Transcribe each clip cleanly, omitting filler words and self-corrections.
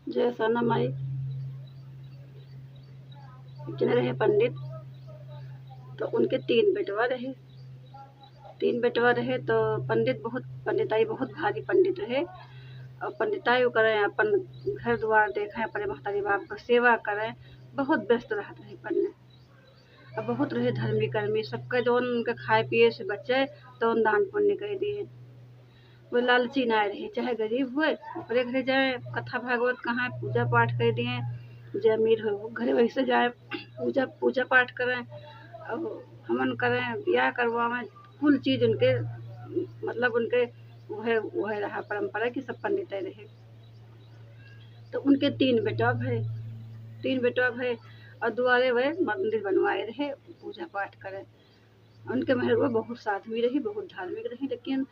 जैसा न माई जने रहे पंडित, तो उनके तीन बेटवा रहे तो पंडिताई बहुत भारी पंडित रहे। और पंडिताई करें, अपन घर द्वार देखें, अपने महतारी बाप को सेवा करें, बहुत व्यस्त रहते रहे पढ़ने। और बहुत रहे धर्मी कर्मी, सबके जौन उनके खाए पिए से बचे तो दान पुण्य कर दिए। वो लालची ना रहे, चाहे गरीब हुए अपने घरे जाए, कथा भागवत कहाँ पूजा पाठ कर दिए। जो अमीर हो वो घरे वैसे जाए, पूजा पाठ करें और हवन करें, ब्याह करवाएं, कुल चीज़ उनके मतलब उनके वह रहा परंपरा कि सब पंडित रहे। तो उनके तीन बेटवा भय और दुआरे वह मंदिर बनवाए रहे, पूजा पाठ करें। उनके महरवा बहुत साध्वी रही, बहुत धार्मिक रही, लेकिन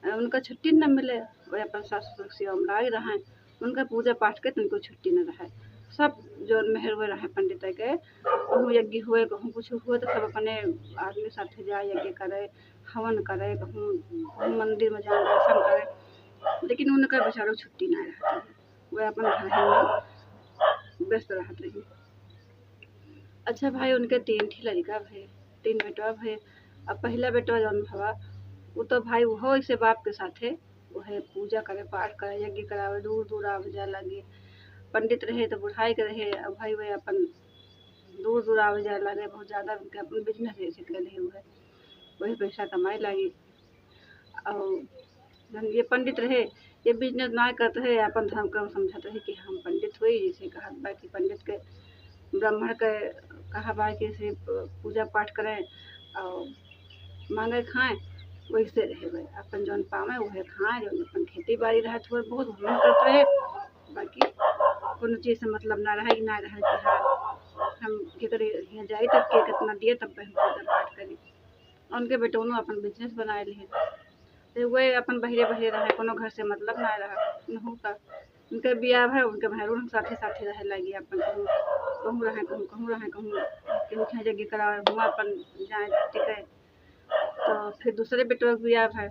उनका छुट्टी न मिले। वह अपन सास सेवा में लाग रहे, उनका पूजा पाठ के उनको छुट्टी न रहे। सब जो मेहरवे रहे पंडित के, कहूँ यज्ञ हुए, कहूँ कुछ हुए तो सब अपने आदमी साथ जाए, यज्ञ करे, हवन करे, कहूँ मंदिर में जाए दर्शन करे। लेकिन उनका बेचारों छुट्टी ना रहती है, वह अपन घर में व्यस्त रहते रही। अच्छा भाई, उनके तीन थी लड़का भय, तीन बेटवा भय। अब पहला बेटवा जौन भवा वो तो भाई वो ऐसे बाप के साथे वह पूजा करे, पाठ करे, यज्ञ करावे, दूर दूर आवे जाए लगे। पंडित रहे तो बुढ़ाई के रहे। अब भाई वह अपन दूर दूर आवे जाए लगे, बहुत ज़्यादा उनके अपन बिजनेस जैसे कर रहे हुए, वही पैसा कमाए लगी। और ये पंडित रहे, ये बिजनेस ना करते रहे, अपन धर्म कर्म समझते रहे कि हम पंडित हुए। जैसे कहा बा कि पंडित के ब्राह्मण के कहा बा कि से पूजा पाठ करें और मांगे खाएं, वैसे रहे हुए अपन जौन पावे वह खाएं, जो अपन खेती बाड़ी रहे तो बहुत भ्रमण करते रहे। बाकी कोनो चीज़ से मतलब ना रहे कि हाँ हम केकरे यहाँ जाए तब के कितना दिए तब हम पूजा पाठ करी। उनके बेटों अपन बिजनेस बनाए लिए, तो वह अपन बहरे रहे, कोनो घर से मतलब ना रहा नहू का। उनके बियाह है, उनके भैरू साथे रहे लगी, अपन कहूँ रहे, कहूँ यज्ञ करावे, हुआ अपन जाए टिके। तो फिर दूसरे बेटवा के बियाह है,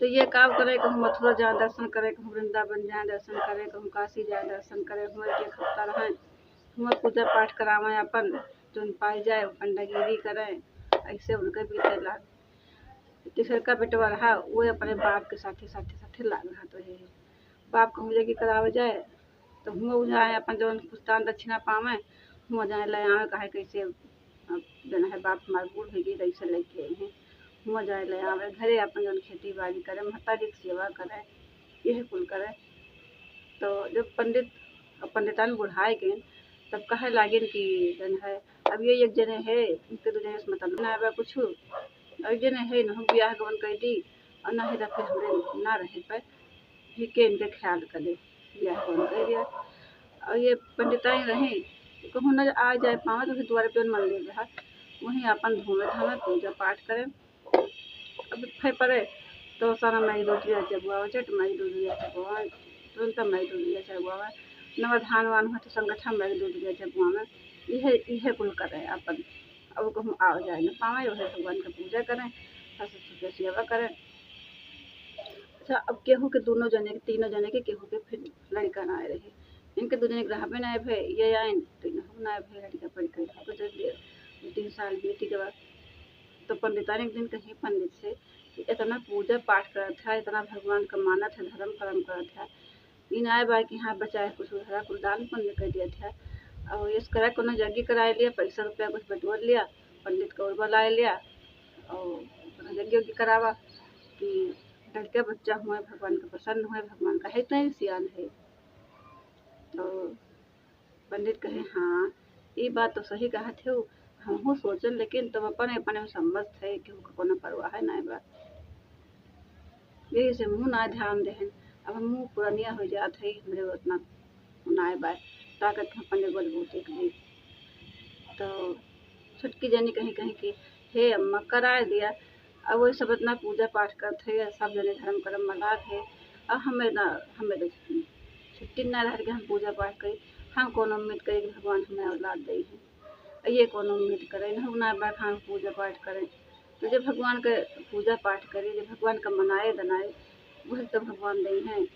तो ये काम करे, कहूँ मथुरा जाए दर्शन करे, कहूँ वृंदावन जाए दर्शन करे, कहूँ काशी जाए दर्शन करे, हुआ एक हफ्ता रहे, हुआ पूजा पाठ करावें, अपन जोन पाई जाए पंडागिरी करें, ऐसे उनके बीतेला। तीसर का बेटवा रहा वो अपने बाप के साथे लाग रहा तो है। बाप कहूँ यज्ञ करावे जाए तो हुआ जाए, अपन जो कुछ दान दक्षिणा पावे हुआ जाए ले आवे, कहे कैसे जना है बाप हमारे बूढ़ हो गई ऐसे लेके आए हैं, हुआ जाए ले आवे घरे, अपन जो खेती बाड़ी करे, महतारी की सेवा करे, यह कुल करे। तो जब पंडितान बुढ़ाए गए तब कहे लागिन कि जन है अब ये एक जने है, इनके दो जने से मतलब ना आवे कुछ, और एक जने है न ब्याह गवन कर दी और ना है फिर हमरे ना रहे पे भी के इनके ख्याल करे, ब्याह गवन कर दिया। और ये पंडिताई रहे, कहूँ न आ जाए पावे तो फिर द्वारे पे मंदिर रहा, वहीं अपन धूमे धामे पूजा पाठ करें। अब फै पड़े तो सारा माई रोटियाँ चबुआ, चट माई दूधिया चबुआ, तुरंत माई दूधिया चबुआ, नवधान वान हो तो संगठन माई दूधिया चबुआ, यह कुल करें अपन। अब कहूँ आ जाए न पावे वह भगवान की पूजा करें, सास ससुर की सेवा करें। अच्छा, अब केहू के दोनों जने के तीनों जने के केहू के फिर लड़का ना आए रहे, इनके दो जने के रहबे ना भे, ये आए तो इनहु ना भे, लड़का पढ़ कर 2-3 साल बीती के बाद तो पंडितान एक दिन कही पंडित से कि इतना पूजा पाठ करत है, इतना भगवान का मानत है, धर्म कर्म करत है, इन आए बा कि हाँ बचाए कुछ उधरा कुल दान पुण्य कर दिया था। और इस करा कोनो यज्ञ कराए लिया, पैसा रुपया कुछ बटोर लिया, पंडित को और बुलाए लिया और यज्ञ करावा कि लड़का बच्चा हुए, भगवान का प्रसन्न हुए, भगवान का है इतना सियान है। तो पंडित कहे हाँ ये बात तो सही कहा थे, हमहू सोचन, लेकिन तुम अपने अपने में सम्मत थे कि कोनो परवाह है ना बा, यही से मुँह ना ध्यान देहन। अब हम मुँह पुरानिया हो जात है, हमरे उतना ना बा ताकत हम अपने बलबूते कहीं। तो छुटकी जनी कहीं कि हे अम्मा कराए दिया, अब वही सब इतना पूजा पाठ करते है, सब जने धर्म कर्म मना थे, अब हमें तो छुट्टी ना रह के हम पूजा पाठ करी, हम कौन उम्मीद करी कि भगवान हमें औलाद दे है, ये कौन उम्मीद करे न ना बात हम पूजा पाठ करें। तो जब भगवान के पूजा पाठ करें, जब भगवान का मनाए दनाए वही तो भगवान दे हैं।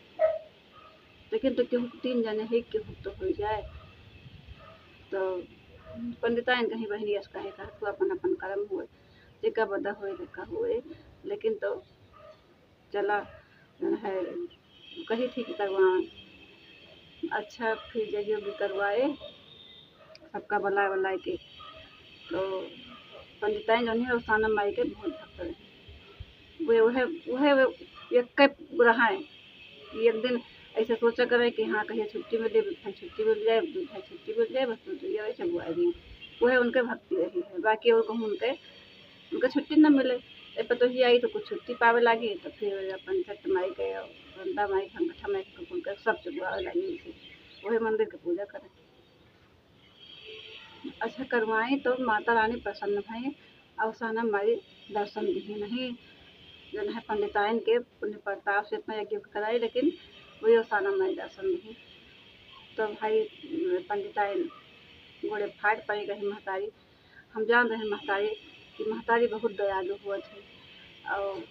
तो लेकिन तो केहू 3 जने है केहू तो हो जाए। तो पंडिताइन कहीं बहनी ऐसा कहे कहा तू अपन अपन कर्म हुए जेका बदा हुए जेका हुए, लेकिन तो चला है कही थी कि करवाएं। अच्छा फिर जगह भी करवाए सबका बुलाए बुलाए के। तो पंडिताइन जो है उसाना माई के बहुत भक्त रहे। वह एक रहा है कि एक दिन ऐसे सोचा करे कि हाँ कहीं छुट्टी मिले, भाई छुट्टी मिल जाए, भाई छुट्टी मिल जाए, बस तो ये वैसे बुआ दिए। वह उनके भक्ति रही है। बाकी और कहूँ उनके छुट्टी न मिले तो ही आई तो कुछ छुट्टी पावे लगी तो फिर अपन छठ माई के वंदा माई खंगठा माई के कुल के सब चुगवावे लगी उसे वही मंदिर की पूजा करें। अच्छा करवाएं तो माता रानी प्रसन्न भई और साना माई दर्शन दी नहीं जो है पंडिताइन के पुण्य प्रताप से इतना यज्ञ कराई, लेकिन वही असाना माई दर्शन दी। तो भाई पंडिताइन गोड़े फाट पड़ी रही महतारी। हम जान रहे महतारी कि महतारी बहुत दयालु हुआ थे। और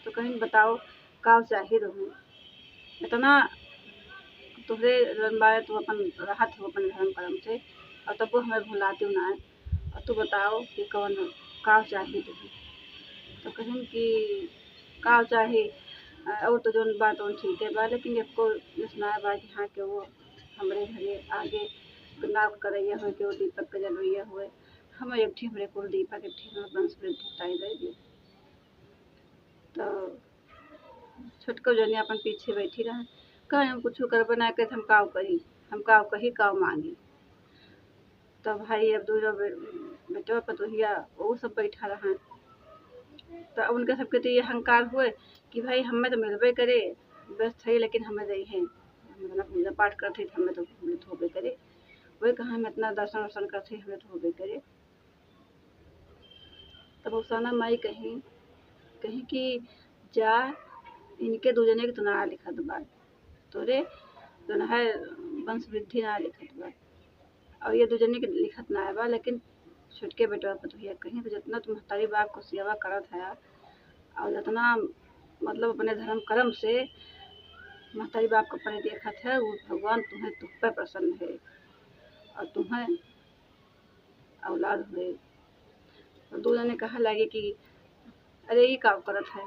तो कहीं बताओ का चाहिए रहूँ इतना तुहरे रनबाए तू अपन राहत हो अपन धर्म कर्म से और तब वो हमें भुलाती ना है। और तू बताओ कि कौन का चाहिए तुझे। तो कहीं कि का चाहिए और तो जो बात और ठीक है बा, लेकिन इसको सुनाया बा कि हाँ के वो हमारे घरे आगे नाव करैया हुए के वो दीपक के जलवैया हुए हमें एक ठीक हमारे कुल दीपक एक ठीक वंश वृद्धि ताई दे दी। तो छोटको जनिया अपन पीछे बैठी रहा कहीं हम कुछ कर बना के हम काव कही हम काव कही काव मांगी। तो भाई अब दूर बेटवा पतोहिया वो सब बैठा रहा। तो उनके सबके तो ये अहंकार हुए कि भाई हमें तो मिलबे करे व्यस्त है, लेकिन हमें दही है हम इतना पूजा पाठ करते हमें तो होबे करे। वही कहा हम इतना दर्शन वर्शन करते हमें तो होबे करे। तब उसाना माई कहीं कहीं कि जा इनके दो जने की तो ना लिखत बा तोरे जो है वंश वृद्धि ना लिखत बा और ये दो जने के लिखत ना बा, लेकिन छुटके बेटवा पतोहिया कहीं तो जितना तुम महतारी बाप को सेवा करत है और जितना मतलब अपने धर्म कर्म से महतारी बाप को अपने देखत है वो भगवान तुम्हें तुम पर प्रसन्न है और तुम्हें औलाद हुए। और दो जने कहा लगे कि अरे ये काम करत है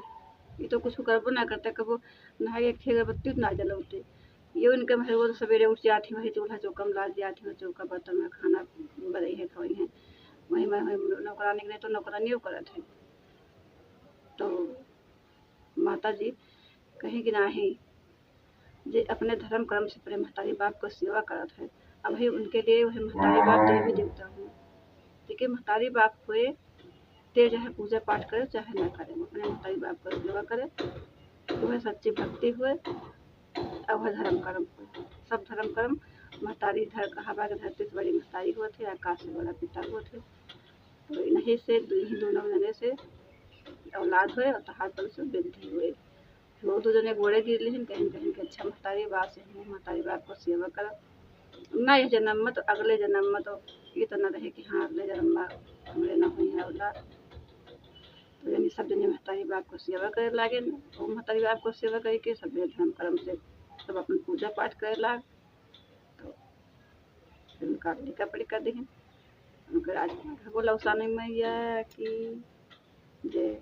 ये तो कुछ करबो ना करते कबो नहा एक अगरबत्ती ना जलौते। ये उनके में वो तो सवेरे उठ जाती वही चूल्हा चौका में लाद जाती है चौका बर्तन में खाना बनाई है खवाई है वही में नौकरानी नहीं तो नौकरानी करत है। तो माता जी कहीं कि नहीं जे अपने धर्म कर्म से अपने महतारी बाप को सेवा करत है अब ही उनके लिए वही महतारी बाप देवी देवता हुए। देखिए महतारी बाप हुए ते चाहे पूजा पाठ करे चाहे ना करे अपने महतारी बाप को सेवा करे तो वह सच्ची भक्ति हुए और वह धर्म कर्म हुए। सब धर्म कर्म महतारी कहा बा धरती से बड़ी महतारी हुए थे आकाश से बड़ा पिता हुए थे। तो इन्हीं से दोनों जने से औलाद हुए और तहार पर से वृद्धि हुए। वो दो जने गोड़े गिर लेकिन कहीं कहीं के अच्छा महतारी बाप से महतारी बाप को सेवा कर ना ये जन्म में तो अगले जन्म में तो ये तो न रहे कि हाँ अगले जन्म में हमरे ना हुई है औलाद। तो यानी सब जने महतारी बाप को सेवा करे लागे और महतारी बाप को सेवा करके सब धर्म कर्म से सब अपन पूजा पाठ करे लाग। तो फिर उनका लिखा पढ़ी कर दी उनके राज बोला उसाने मैया की जय।